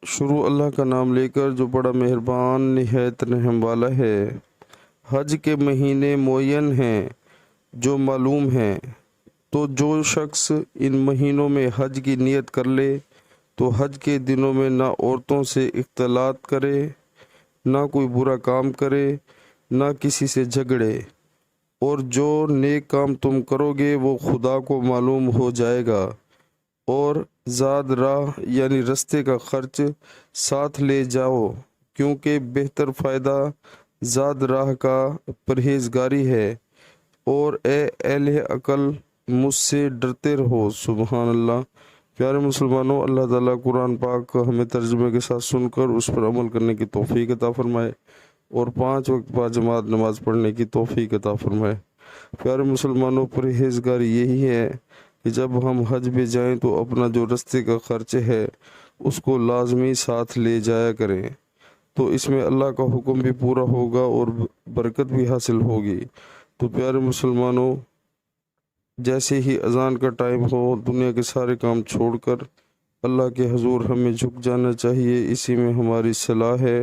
شروع اللہ کا نام لے کر جو بڑا مہربان نہایت رحم والا ہے۔ حج کے مہینے معین ہیں جو معلوم ہیں، تو جو شخص ان مہینوں میں حج کی نیت کر لے تو حج کے دنوں میں نہ عورتوں سے اختلاط کرے، نہ کوئی برا کام کرے، نہ کسی سے جھگڑے، اور جو نیک کام تم کرو گے وہ خدا کو معلوم ہو جائے گا، اور زاد راہ یعنی رستے کا خرچ ساتھ لے جاؤ، کیونکہ بہتر فائدہ زاد راہ کا پرہیزگاری ہے۔ اور اے اہل عقل مجھ سے ڈرتے رہو۔ سبحان اللہ۔ پیارے مسلمانوں، اللہ تعالیٰ قرآن پاک کو ہمیں ترجمے کے ساتھ سن کر اس پر عمل کرنے کی توفیق عطا فرمائے، اور 5 وقت باجماعت نماز پڑھنے کی توفیق عطا فرمائے۔ پیارے مسلمانوں، پرہیزگاری یہی ہے کہ جب ہم حج پہ جائیں تو اپنا جو رستے کا خرچ ہے اس کو لازمی ساتھ لے جایا کریں، تو اس میں اللہ کا حکم بھی پورا ہوگا اور برکت بھی حاصل ہوگی۔ تو پیارے مسلمانوں، جیسے ہی اذان کا ٹائم ہو دنیا کے سارے کام چھوڑ کر اللہ کے حضور ہمیں جھک جانا چاہیے۔ اسی میں ہماری صلاح ہے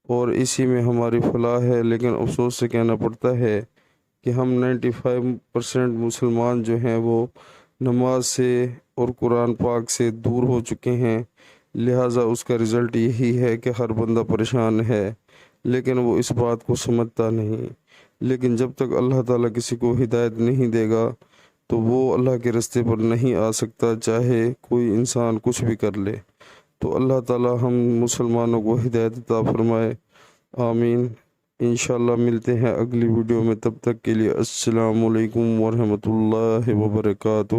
اور اسی میں ہماری فلاح ہے، لیکن افسوس سے کہنا پڑتا ہے کہ ہم 95% مسلمان جو ہیں وہ نماز سے اور قرآن پاک سے دور ہو چکے ہیں، لہٰذا اس کا رزلٹ یہی ہے کہ ہر بندہ پریشان ہے، لیکن وہ اس بات کو سمجھتا نہیں۔ لیکن جب تک اللہ تعالیٰ کسی کو ہدایت نہیں دے گا تو وہ اللہ کے رستے پر نہیں آ سکتا، چاہے کوئی انسان کچھ بھی کر لے۔ تو اللہ تعالیٰ ہم مسلمانوں کو ہدایت عطا فرمائے، آمین۔ انشاءاللہ ملتے ہیں اگلی ویڈیو میں، تب تک کے لیے السلام علیکم ورحمۃ اللہ وبرکاتہ۔